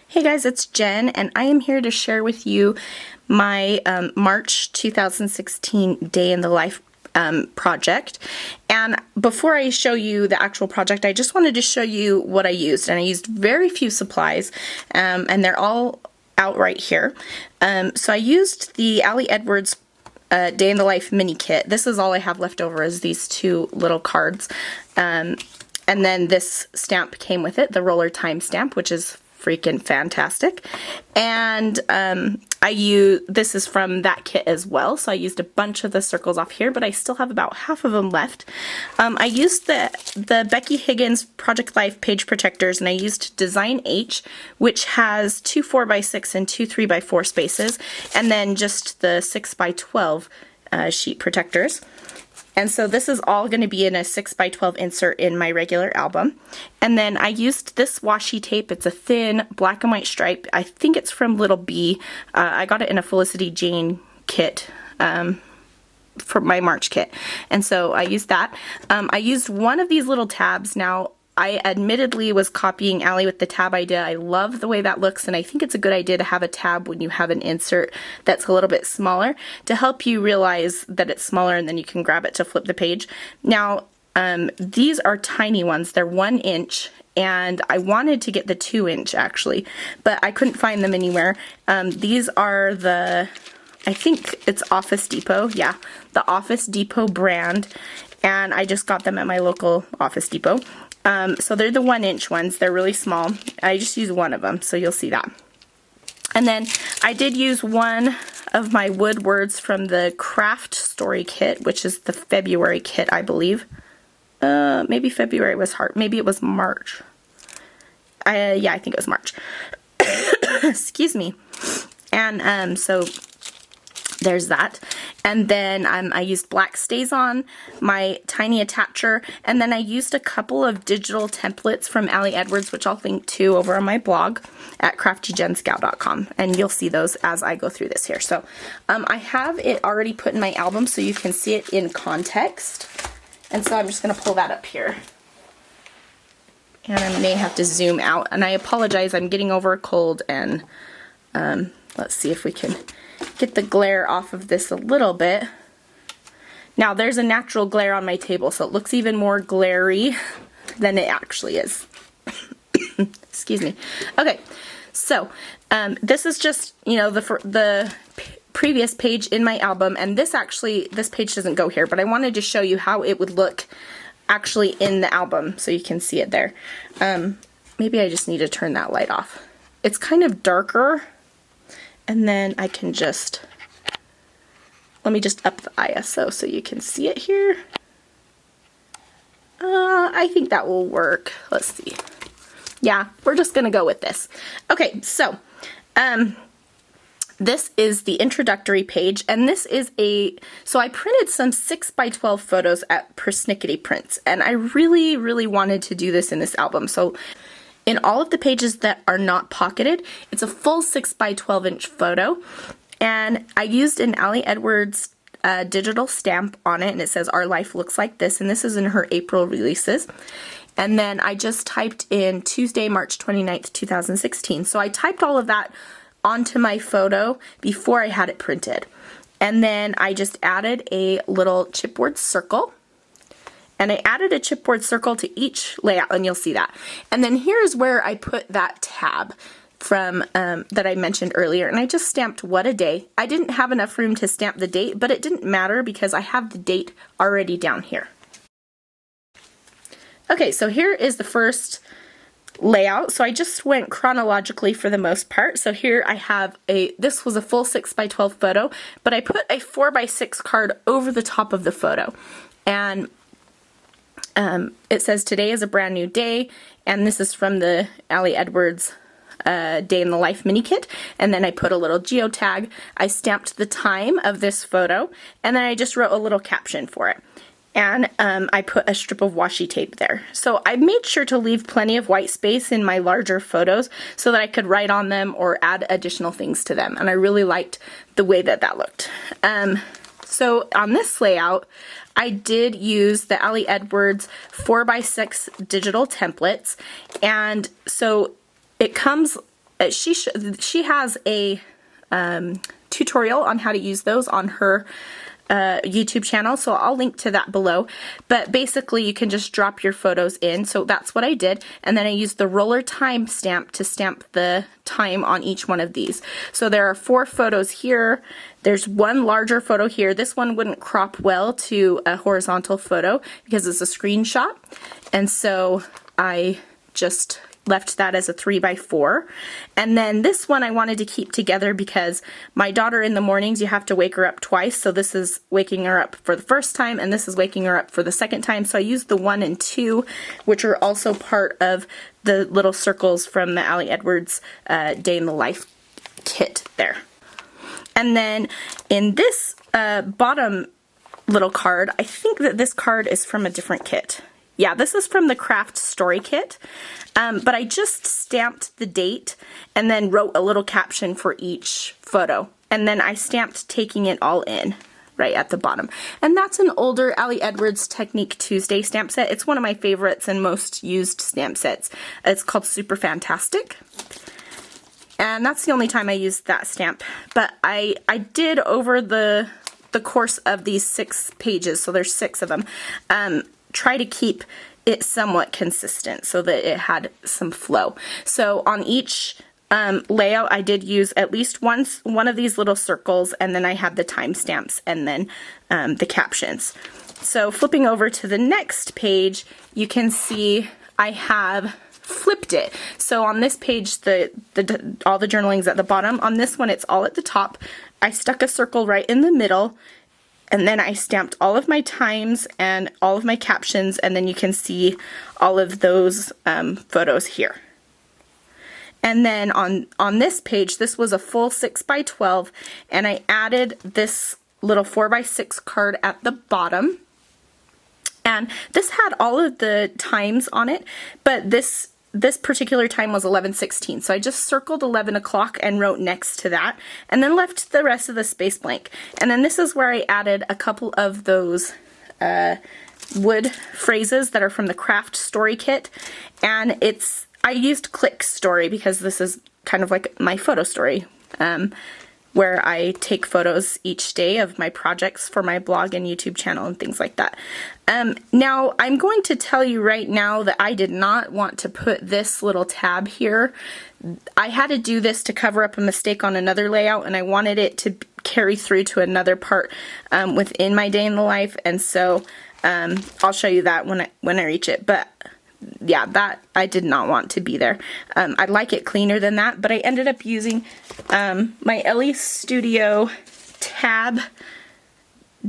Hey guys, it's Jen, and I am here to share with you my March 2016 Day in the Life project. And before I show you the actual project, I just wanted to show you what I used. And I used very few supplies, and they're all out right here. So I used the Ali Edwards Day in the Life mini kit. This is all I have left over is these two little cards. And then this stamp came with it, the roller time stamp, which is freaking fantastic. And this is from that kit as well, so I used a bunch of the circles off here, but I still have about half of them left. I used the Becky Higgins Project Life page protectors, and I used Design H, which has two 4x6 and two 3x4 spaces, and then just the 6x12 sheet protectors. And so this is all going to be in a 6x12 insert in my regular album. And then I used this washi tape. It's a thin black and white stripe. I think it's from Little B. I got it in a Felicity Jane kit for my March kit. And so I used that. I used one of these little tabs. Now, I admittedly was copying Ali with the tab idea. I love the way that looks, and I think it's a good idea to have a tab when you have an insert that's a little bit smaller to help you realize that it's smaller, and then you can grab it to flip the page. Now, these are tiny ones. They're 1 inch, and I wanted to get the 2 inch actually, but I couldn't find them anywhere. These are I think it's Office Depot. Yeah, the Office Depot brand, and I just got them at my local Office Depot. So they're the 1 inch ones. They're really small. I just used one of them, so you'll see that. And then I did use one of my wood words from the Craft Story kit, which is the February kit, I believe. Maybe February was hard. Maybe it was March. Yeah, I think it was March. Excuse me. And so there's that. And then I used black StazOn, my tiny attacher, and then I used a couple of digital templates from Ali Edwards, which I'll link to over on my blog at CraftyJenSchow.com, and you'll see those as I go through this here. So I have it already put in my album so you can see it in context, and so I'm just going to pull that up here. And I may have to zoom out, and I apologize, I'm getting over a cold, and let's see if we can get the glare off of this a little bit. Now there's a natural glare on my table, so it looks even more glary than it actually is. Excuse me. Okay, so this is just, you know, the previous page in my album, and this page doesn't go here, but I wanted to show you how it would look actually in the album so you can see it there. Maybe I just need to turn that light off. It's kind of darker. And then I can let me just up the ISO so you can see it here. I think that will work. Let's see. Yeah, we're just gonna go with this. Okay, so this is the introductory page, and this is so I printed some 6x12 photos at Persnickety Prints, and I really, really wanted to do this in this album. So in all of the pages that are not pocketed, it's a full 6x12 inch photo, and I used an Ali Edwards digital stamp on it, and it says "Our Life Looks Like This," and this is in her April releases. And then I just typed in Tuesday, March 29th, 2016. So I typed all of that onto my photo before I had it printed. And then I just added a little chipboard circle. And I added a chipboard circle to each layout, and you'll see that. And then here's where I put that tab from that I mentioned earlier, and I just stamped "What a Day." I didn't have enough room to stamp the date, but it didn't matter because I have the date already down here. Okay, so here is the first layout. So I just went chronologically for the most part. So here I have this was a full 6x12 photo, but I put a 4x6 card over the top of the photo. And it says "Today is a brand new day," and this is from the Ali Edwards Day in the Life mini kit. And then I put a little geotag. I stamped the time of this photo, and then I just wrote a little caption for it. And I put a strip of washi tape there. So I made sure to leave plenty of white space in my larger photos so that I could write on them or add additional things to them. And I really liked the way that that looked. So on this layout, I did use the Ali Edwards 4x6 digital templates, and so it comes she has a tutorial on how to use those on her YouTube channel, so I'll link to that below. But basically you can just drop your photos in, so that's what I did, and then I used the roller time stamp to stamp the time on each one of these. So there are 4 photos here, there's one larger photo here. This one wouldn't crop well to a horizontal photo because it's a screenshot, and so I just left that as a 3x4. And then this one I wanted to keep together because my daughter in the mornings, you have to wake her up twice. So this is waking her up for the first time, and this is waking her up for the second time. So I used the 1 and 2, which are also part of the little circles from the Ali Edwards Day in the Life kit there. And then in this bottom little card, I think that this card is from a different kit. Yeah, this is from the Craft Story Kit, but I just stamped the date and then wrote a little caption for each photo. And then I stamped taking it all in right at the bottom. And that's an older Ali Edwards Technique Tuesday stamp set. It's one of my favorites and most used stamp sets. It's called Super Fantastic. And that's the only time I used that stamp. But I did over the course of these 6 pages, so there's 6 of them, try to keep it somewhat consistent so that it had some flow. So on each layout I did use at least one of these little circles, and then I had the timestamps and then the captions. So flipping over to the next page, you can see I have flipped it. So on this page, all the journaling's at the bottom. On this one, it's all at the top. I stuck a circle right in the middle, and then I stamped all of my times and all of my captions, and then you can see all of those photos here. And then on this page, this was a full 6x12, and I added this little 4x6 card at the bottom. And this had all of the times on it, but this particular time was 11:16, so I just circled 11 o'clock and wrote next to that, and then left the rest of the space blank. And then this is where I added a couple of those wood phrases that are from the Craft Story Kit, and I used Click Story because this is kind of like my photo story, where I take photos each day of my projects for my blog and YouTube channel and things like that. Now, I'm going to tell you right now that I did not want to put this little tab here. I had to do this to cover up a mistake on another layout, and I wanted it to carry through to another part within my day in the life, and so I'll show you that when I reach it. But yeah, that I did not want to be there. I'd like it cleaner than that, but I ended up using my Ellie Studio tab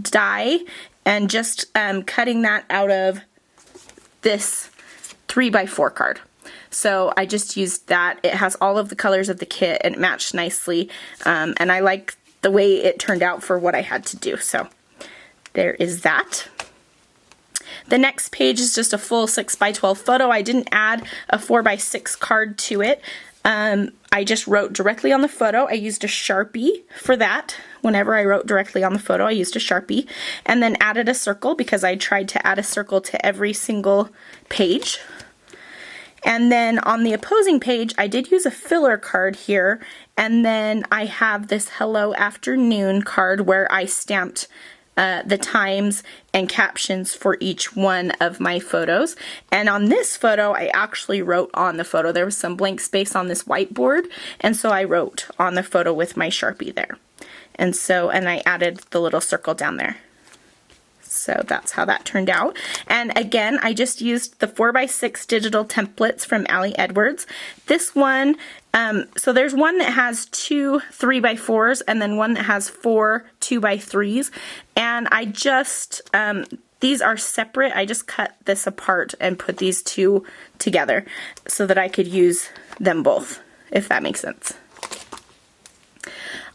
die and just cutting that out of this 3x4 card. So I just used that. It has all of the colors of the kit and it matched nicely, and I like the way it turned out for what I had to do. So there is that. The next page is just a full 6x12 photo. I didn't add a 4x6 card to it. I just wrote directly on the photo. I used a Sharpie for that. Whenever I wrote directly on the photo, I used a Sharpie, and then added a circle because I tried to add a circle to every single page. And then on the opposing page, I did use a filler card here, and then I have this Hello Afternoon card where I stamped the times and captions for each one of my photos. And on this photo, I actually wrote on the photo. There was some blank space on this whiteboard, and so I wrote on the photo with my Sharpie there. And I added the little circle down there. So that's how that turned out. And again, I just used the 4x6 digital templates from Ali Edwards. This one, so there's one that has 2 3x4s and then one that has 4 2x3s. And I just, these are separate. I just cut this apart and put these two together so that I could use them both, if that makes sense.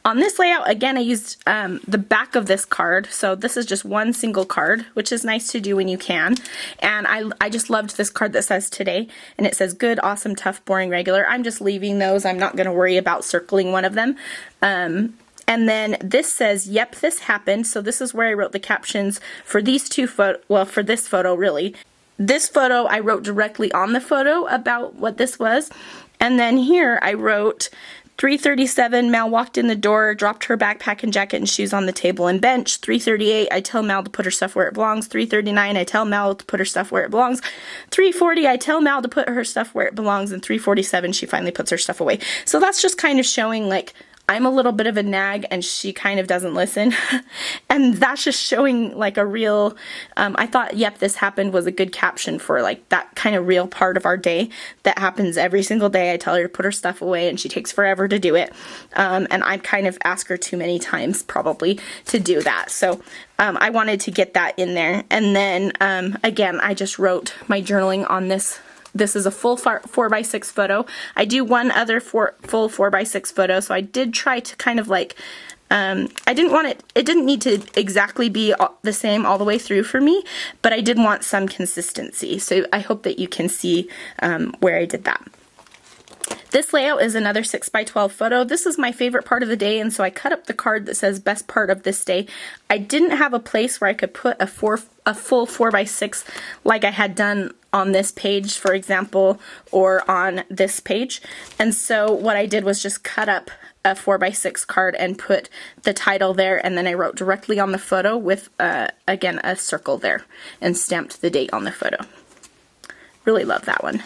On this layout, again, I used the back of this card. So this is just one single card, which is nice to do when you can. And I just loved this card that says today. And it says good, awesome, tough, boring, regular. I'm just leaving those. I'm not going to worry about circling one of them. And then this says, yep, this happened. So this is where I wrote the captions for these two for this photo, really. This photo, I wrote directly on the photo about what this was. And then here I wrote 3:37, Mal walked in the door, dropped her backpack and jacket and shoes on the table and bench. 3:38, I tell Mal to put her stuff where it belongs. 3:39, I tell Mal to put her stuff where it belongs. 3:40, I tell Mal to put her stuff where it belongs. And 3:47, she finally puts her stuff away. So that's just kind of showing, like, I'm a little bit of a nag and she kind of doesn't listen. And that's just showing like a real, I thought, yep, this happened was a good caption for like that kind of real part of our day that happens every single day. I tell her to put her stuff away and she takes forever to do it. And I kind of ask her too many times probably to do that. So I wanted to get that in there. And then again, I just wrote my journaling on this. This is a full 4x6 photo. I do one other full 4x6 photo, so I did try to kind of like, I didn't want it didn't need to exactly be the same all the way through for me, but I did want some consistency. So I hope that you can see where I did that. This layout is another 6x12 photo. This is my favorite part of the day, and so I cut up the card that says best part of this day. I didn't have a place where I could put a full 4x6 like I had done on this page, for example, or on this page. And so what I did was just cut up a 4x6 card and put the title there, and then I wrote directly on the photo with, again, a circle there, and stamped the date on the photo. Really love that one.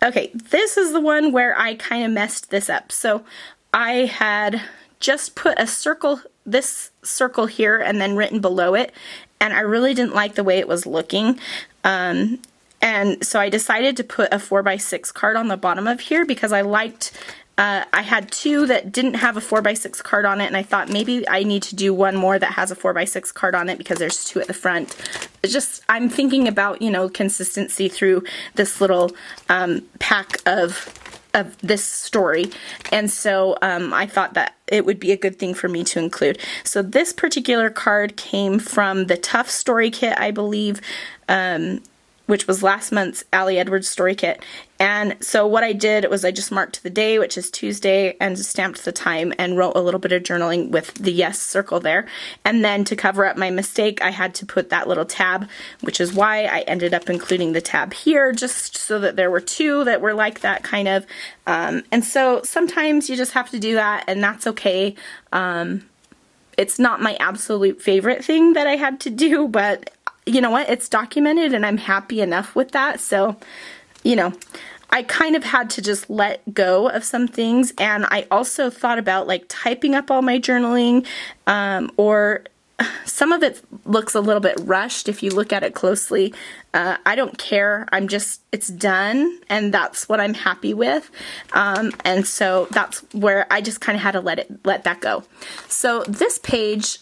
Okay, this is the one where I kind of messed this up. So I had just put a circle, this circle here, and then written below it, and I really didn't like the way it was looking. And so I decided to put a 4x6 card on the bottom of here because I liked, I had two that didn't have a 4x6 card on it, and I thought maybe I need to do one more that has a 4x6 card on it because there's two at the front. It's just, I'm thinking about, you know, consistency through this little pack of this story, and so I thought that it would be a good thing for me to include. So this particular card came from the Tough Story Kit, I believe, which was last month's Allie Edwards story kit. And so what I did was I just marked the day, which is Tuesday, and stamped the time and wrote a little bit of journaling with the yes circle there. And then to cover up my mistake, I had to put that little tab, which is why I ended up including the tab here, just so that there were two that were like that kind of. And so sometimes you just have to do that, and that's okay. It's not my absolute favorite thing that I had to do, but you know what, it's documented and I'm happy enough with that. So, you know, I kind of had to just let go of some things, and I also thought about like typing up all my journaling, or some of it looks a little bit rushed if you look at it closely. I don't care, I'm just, it's done, and that's what I'm happy with. And so that's where I just kind of had to let that go. So this page,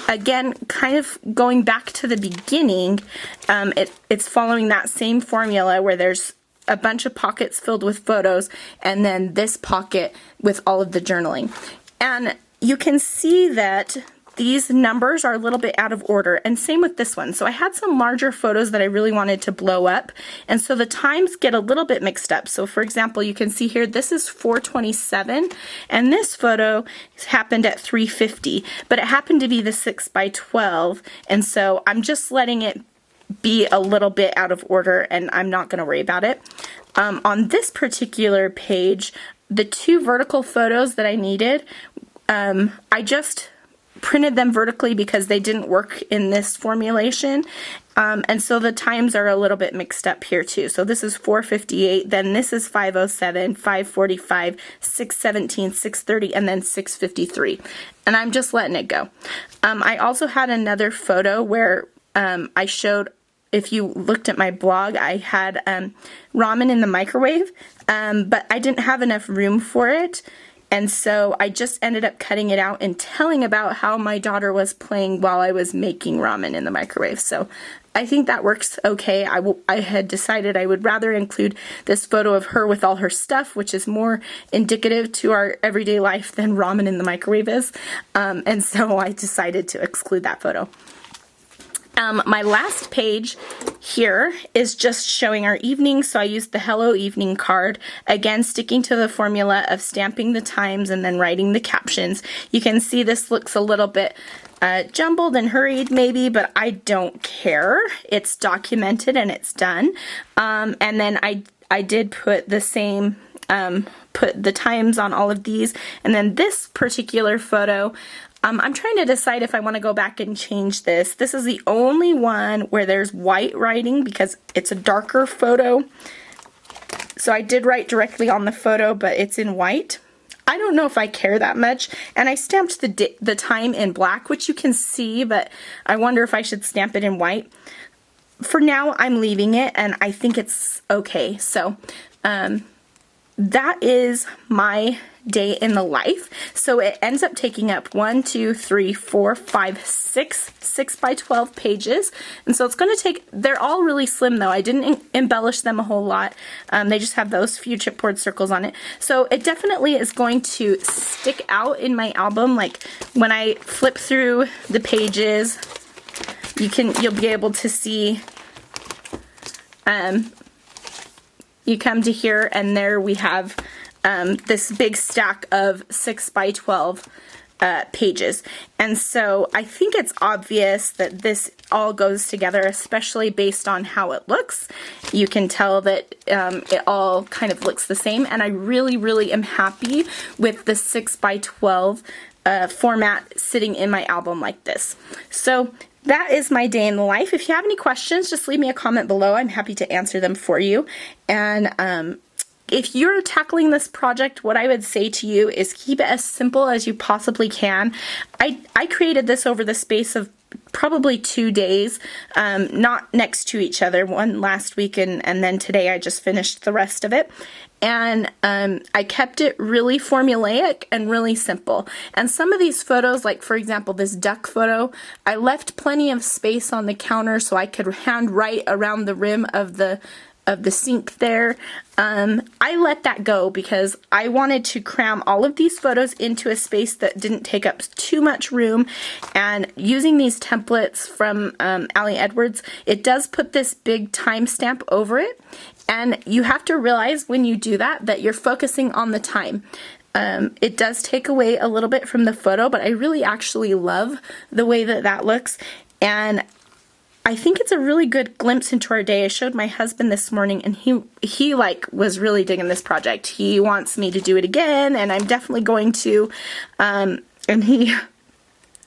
again, kind of going back to the beginning, it's following that same formula where there's a bunch of pockets filled with photos, and then this pocket with all of the journaling. And you can see that these numbers are a little bit out of order, and same with this one. So I had some larger photos that I really wanted to blow up, and so the times get a little bit mixed up. So for example, you can see here, this is 4:27, and this photo happened at 3:50, but it happened to be the 6x12, and so I'm just letting it be a little bit out of order, and I'm not going to worry about it. On this particular page, the two vertical photos that I needed, I just printed them vertically because they didn't work in this formulation, and so the times are a little bit mixed up here too. So this is 4:58, then this is 5:07, 5:45, 6:17, 6:30, and then 6:53, and I'm just letting it go. I also had another photo where I showed, if you looked at my blog, I had ramen in the microwave, but I didn't have enough room for it. And so I just ended up cutting it out and telling about how my daughter was playing while I was making ramen in the microwave. So I think that works okay. I had decided I would rather include this photo of her with all her stuff, which is more indicative to our everyday life than ramen in the microwave is. And so I decided to exclude that photo. My last page here is just showing our evening, so I used the Hello Evening card, again sticking to the formula of stamping the times and then writing the captions. You can see this looks a little bit jumbled and hurried maybe, but I don't care. It's documented and it's done. And then I did put the same, put the times on all of these. And then this particular photo, I'm trying to decide if I want to go back and change this. This is the only one where there's white writing because it's a darker photo. So I did write directly on the photo, but it's in white. I don't know if I care that much. And I stamped the time in black, which you can see, but I wonder if I should stamp it in white. For now, I'm leaving it, and I think it's okay. So that is my day in the life. So it ends up taking up 1, 2, 3, 4, 5, 6 6x12 pages. And so it's going to take, they're all really slim though. I didn't embellish them a whole lot. They just have those few chipboard circles on it. So it definitely is going to stick out in my album. Like when I flip through the pages, you'll be able to see, you come to here and there we have this big stack of 6x12 pages. And so I think it's obvious that this all goes together, especially based on how it looks. You can tell that it all kind of looks the same, and I really, really am happy with the 6x12 format sitting in my album like this. So that is my day in the life. If you have any questions, just leave me a comment below. I'm happy to answer them for you. And if you're tackling this project, what I would say to you is keep it as simple as you possibly can. I created this over the space of probably 2 days, not next to each other, one last week and then today I just finished the rest of it. And I kept it really formulaic and really simple. And some of these photos, like for example this duck photo, I left plenty of space on the counter so I could hand write around the rim of the sink there. I let that go because I wanted to cram all of these photos into a space that didn't take up too much room. And using these templates from Ali Edwards, it does put this big timestamp over it. And you have to realize when you do that you're focusing on the time. It does take away a little bit from the photo, but I really actually love the way that looks. And I think it's a really good glimpse into our day. I showed my husband this morning and he like was really digging this project. He wants me to do it again and I'm definitely going to. And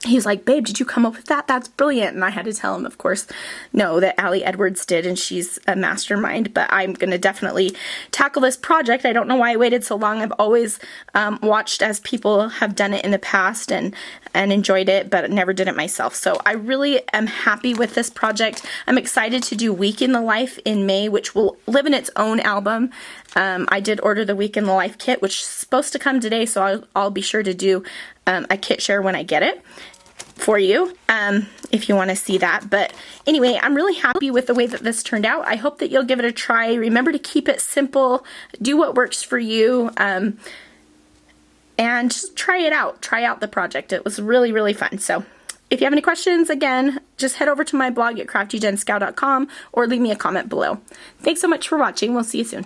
he's like, babe, did you come up with that? That's brilliant. And I had to tell him, of course, no, that Ali Edwards did, and she's a mastermind, but I'm going to definitely tackle this project. I don't know why I waited so long. I've always watched as people have done it in the past and enjoyed it, but never did it myself. So I really am happy with this project. I'm excited to do Week in the Life in May, which will live in its own album. I did order the Week in the Life kit, which is supposed to come today, so I'll be sure to do a kit share when I get it for you, if you want to see that. But anyway, I'm really happy with the way that this turned out. I hope that you'll give it a try. Remember to keep it simple, do what works for you, and just try it out. Try out the project. It was really, really fun. So if you have any questions, again, just head over to my blog at craftyjenschow.com or leave me a comment below. Thanks so much for watching. We'll see you soon.